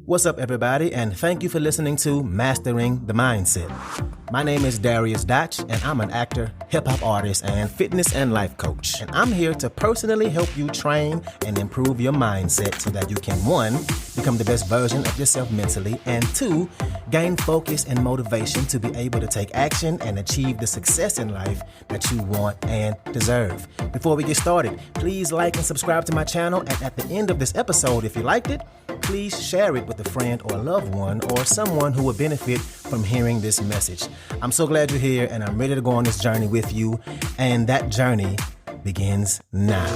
What's up, everybody, and thank you for listening to Mastering the Mindset. My name is Dariusdotch, and I'm an actor, hip-hop artist, and fitness and life coach. And I'm here to personally help you train and improve your mindset so that you can, 1, become the best version of yourself mentally, and 2, gain focus and motivation to be able to take action and achieve the success in life that you want and deserve. Before we get started, please like and subscribe to my channel, and at the end of this episode, if you liked it, please share it with a friend or a loved one or someone who would benefit from hearing this message. I'm so glad you're here, and I'm ready to go on this journey with you, and that journey begins now.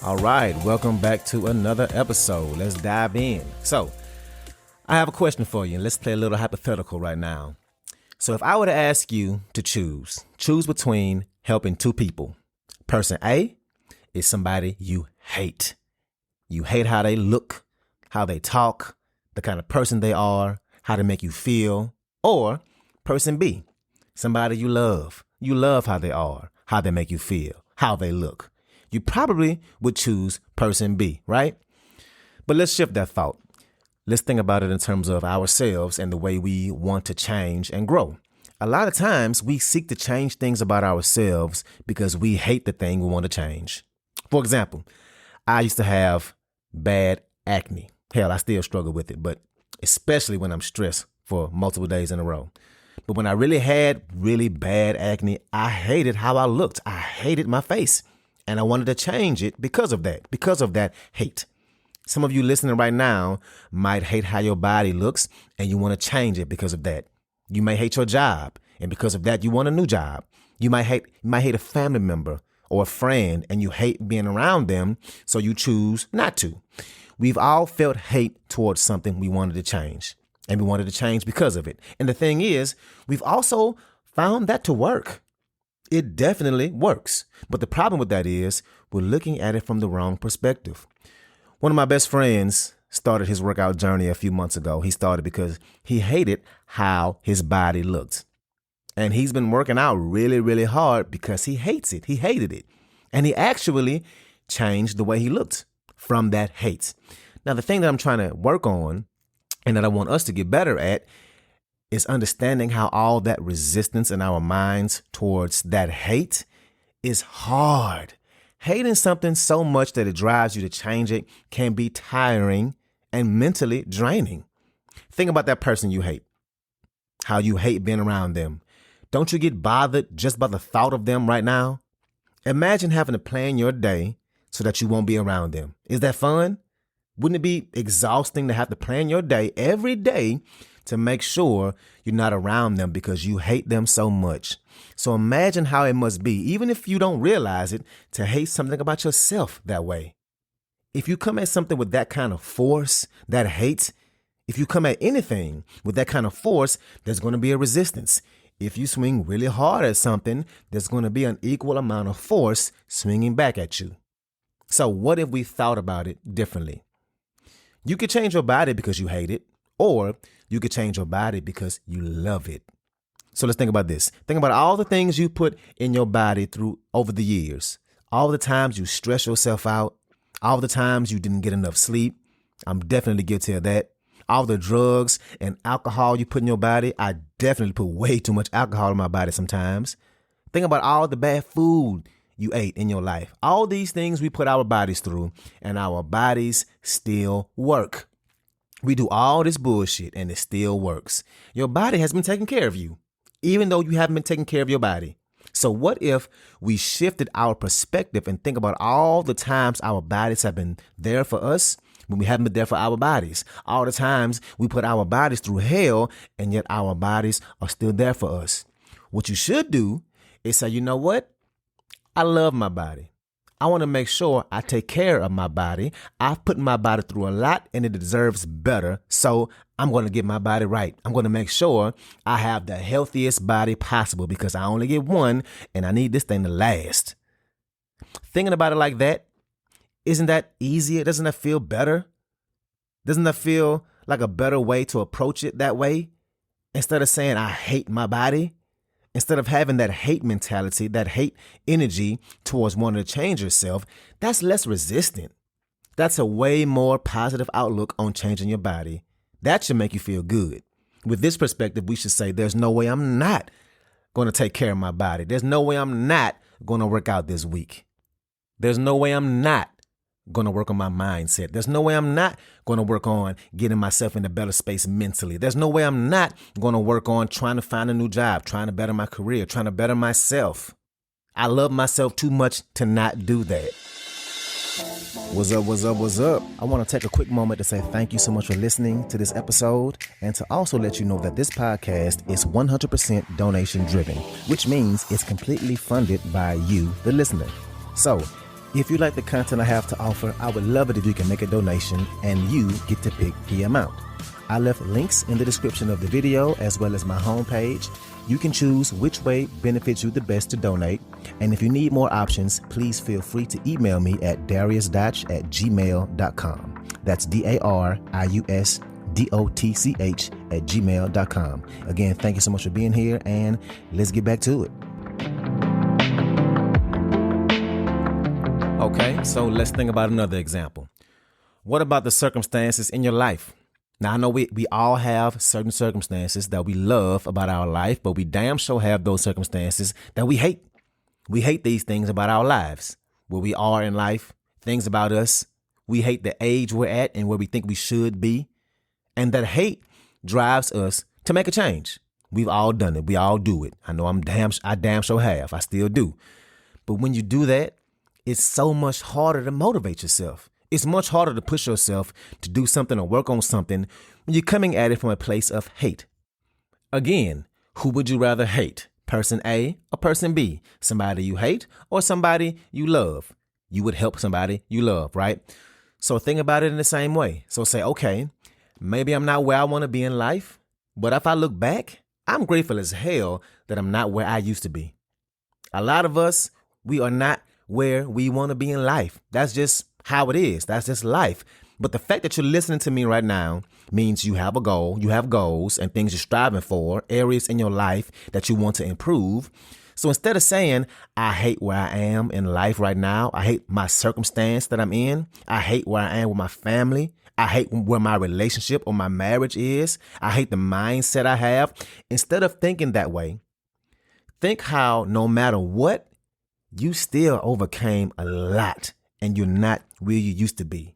All right, welcome back to another episode. Let's dive in. So, I have a question for you, and let's play a little hypothetical right now. So if I were to ask you to choose between helping 2 people. Person A is somebody you hate. You hate how they look, how they talk, the kind of person they are, how they make you feel. Or person B, somebody you love. You love how they are, how they make you feel, how they look. You probably would choose person B, right? But let's shift that thought. Let's think about it in terms of ourselves and the way we want to change and grow. A lot of times we seek to change things about ourselves because we hate the thing we want to change. For example, I used to have bad acne. Hell, I still struggle with it, but especially when I'm stressed for multiple days in a row. But when I really had really bad acne, I hated how I looked. I hated my face, and I wanted to change it because of that hate. Some of you listening right now might hate how your body looks, and you want to change it because of that. You may hate your job, and because of that, you want a new job. You might hate a family member or a friend, and you hate being around them, so you choose not to. We've all felt hate towards something we wanted to change, and we wanted to change because of it. And the thing is, we've also found that to work. It definitely works. But the problem with that is we're looking at it from the wrong perspective. One of my best friends started his workout journey a few months ago. He started because he hated how his body looked. And he's been working out really, really hard because he hates it. He hated it. And he actually changed the way he looked from that hate. Now, the thing that I'm trying to work on and that I want us to get better at is understanding how all that resistance in our minds towards that hate is hard. Hating something so much that it drives you to change it can be tiring and mentally draining. Think about that person you hate, how you hate being around them. Don't you get bothered just by the thought of them right now? Imagine having to plan your day so that you won't be around them. Is that fun? Wouldn't it be exhausting to have to plan your day every day to make sure you're not around them because you hate them so much? So imagine how it must be, even if you don't realize it, to hate something about yourself that way. If you come at something with that kind of force, that hate, if you come at anything with that kind of force, there's going to be a resistance. If you swing really hard at something, there's going to be an equal amount of force swinging back at you. So what if we thought about it differently? You could change your body because you hate it, or you could change your body because you love it. So let's think about this. Think about all the things you put in your body through over the years. All the times you stress yourself out. All the times you didn't get enough sleep. I'm definitely guilty of that. All the drugs and alcohol you put in your body. I definitely put way too much alcohol in my body sometimes. Think about all the bad food you ate in your life. All these things we put our bodies through, and our bodies still work. We do all this bullshit and it still works. Your body has been taking care of you, even though you haven't been taking care of your body. So what if we shifted our perspective and think about all the times our bodies have been there for us when we haven't been there for our bodies? All the times we put our bodies through hell, and yet our bodies are still there for us. What you should do is say, you know what? I love my body. I want to make sure I take care of my body. I've put my body through a lot and it deserves better. So I'm going to get my body right. I'm going to make sure I have the healthiest body possible because I only get one and I need this thing to last. Thinking about it like that, isn't that easier? Doesn't that feel better? Doesn't that feel like a better way to approach it that way? Instead of saying I hate my body, Instead of having that hate mentality, that hate energy towards wanting to change yourself, that's less resistant. That's a way more positive outlook on changing your body. That should make you feel good. With this perspective, we should say, there's no way I'm not going to take care of my body. There's no way I'm not going to work out this week. There's no way I'm not going to work on my mindset. There's no way I'm not going to work on getting myself in a better space mentally. There's no way I'm not going to work on trying to find a new job, trying to better my career, trying to better myself. I love myself too much to not do that. What's up, what's up, what's up? I want to take a quick moment to say thank you so much for listening to this episode, and to also let you know that this podcast is 100% donation driven, which means it's completely funded by you, the listener. So if you like the content I have to offer, I would love it if you can make a donation and you get to pick the amount. I left links in the description of the video as well as my homepage. You can choose which way benefits you the best to donate. And if you need more options, please feel free to email me at dariusdotch@gmail.com. That's dariusdotch@gmail.com. Again, thank you so much for being here, and let's get back to it. Okay, so let's think about another example. What about the circumstances in your life? Now, I know we all have certain circumstances that we love about our life, but we damn sure have those circumstances that we hate. We hate these things about our lives, where we are in life, things about us. We hate the age we're at and where we think we should be. And that hate drives us to make a change. We've all done it. We all do it. I know I damn sure have. I still do. But when you do that, it's so much harder to motivate yourself. It's much harder to push yourself to do something or work on something when you're coming at it from a place of hate. Again, who would you rather hate? Person A or person B? Somebody you hate or somebody you love? You would help somebody you love, right? So think about it in the same way. So say, okay, maybe I'm not where I want to be in life, but if I look back, I'm grateful as hell that I'm not where I used to be. A lot of us, we are not where we want to be in life. That's just how it is. That's just life. But the fact that you're listening to me right now means you have a goal, you have goals and things you're striving for, areas in your life that you want to improve. So instead of saying, I hate where I am in life right now, I hate my circumstance that I'm in, I hate where I am with my family, I hate where my relationship or my marriage is, I hate the mindset I have. Instead of thinking that way, think how no matter what, you still overcame a lot and you're not where you used to be.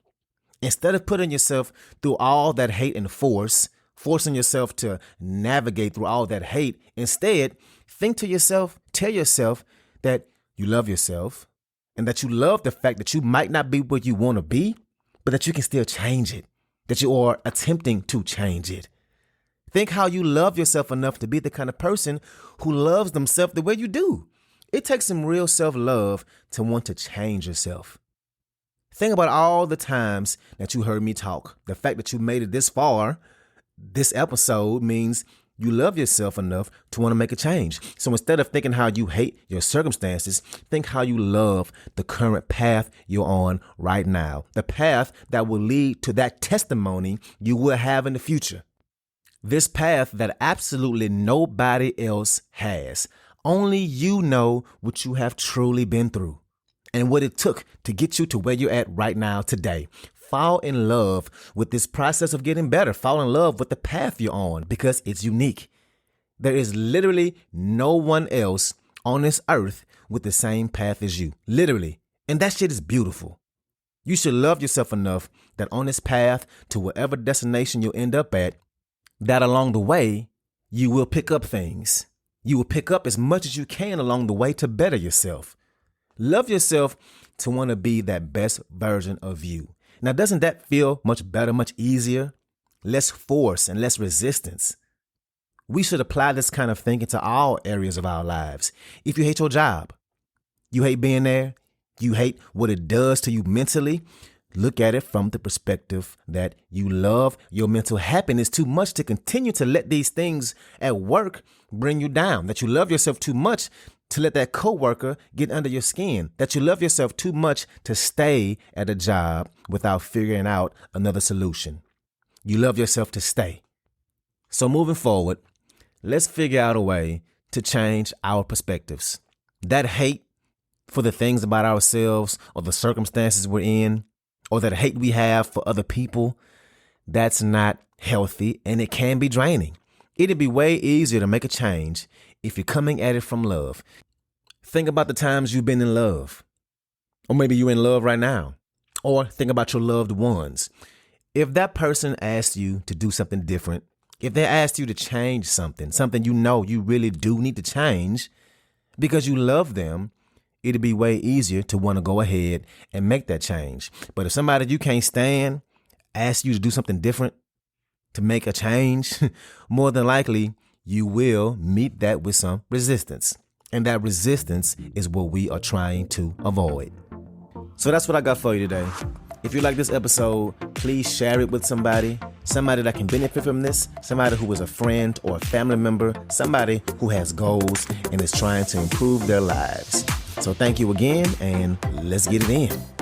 Instead of putting yourself through all that hate and forcing yourself to navigate through all that hate, instead, think to yourself, tell yourself that you love yourself and that you love the fact that you might not be where you want to be, but that you can still change it, that you are attempting to change it. Think how you love yourself enough to be the kind of person who loves themselves the way you do. It takes some real self-love to want to change yourself. Think about all the times that you heard me talk. The fact that you made it this far, this episode means you love yourself enough to want to make a change. So instead of thinking how you hate your circumstances, think how you love the current path you're on right now. The path that will lead to that testimony you will have in the future. This path that absolutely nobody else has. Only you know what you have truly been through and what it took to get you to where you're at right now today. Fall in love with this process of getting better. Fall in love with the path you're on because it's unique. There is literally no one else on this earth with the same path as you. Literally. And that shit is beautiful. You should love yourself enough that on this path to whatever destination you'll end up at, that along the way, you will pick up things. You will pick up as much as you can along the way to better yourself. Love yourself to want to be that best version of you. Now, doesn't that feel much better, much easier? Less force and less resistance. We should apply this kind of thinking to all areas of our lives. If you hate your job, you hate being there, you hate what it does to you mentally, look at it from the perspective that you love your mental happiness too much to continue to let these things at work bring you down, that you love yourself too much to let that coworker get under your skin, that you love yourself too much to stay at a job without figuring out another solution. You love yourself to stay. So moving forward, let's figure out a way to change our perspectives. That hate for the things about ourselves or the circumstances we're in, or that hate we have for other people, that's not healthy, and it can be draining. It'd be way easier to make a change if you're coming at it from love. Think about the times you've been in love, or maybe you're in love right now, or think about your loved ones. If that person asked you to do something different, if they asked you to change something you know you really do need to change because you love them, it'd be way easier to want to go ahead and make that change. But if somebody you can't stand asks you to do something different, to make a change, more than likely you will meet that with some resistance. And that resistance is what we are trying to avoid. So that's what I got for you today. If you like this episode, please share it with somebody that can benefit from this, somebody who is a friend or a family member, somebody who has goals and is trying to improve their lives. So thank you again, and let's get it in.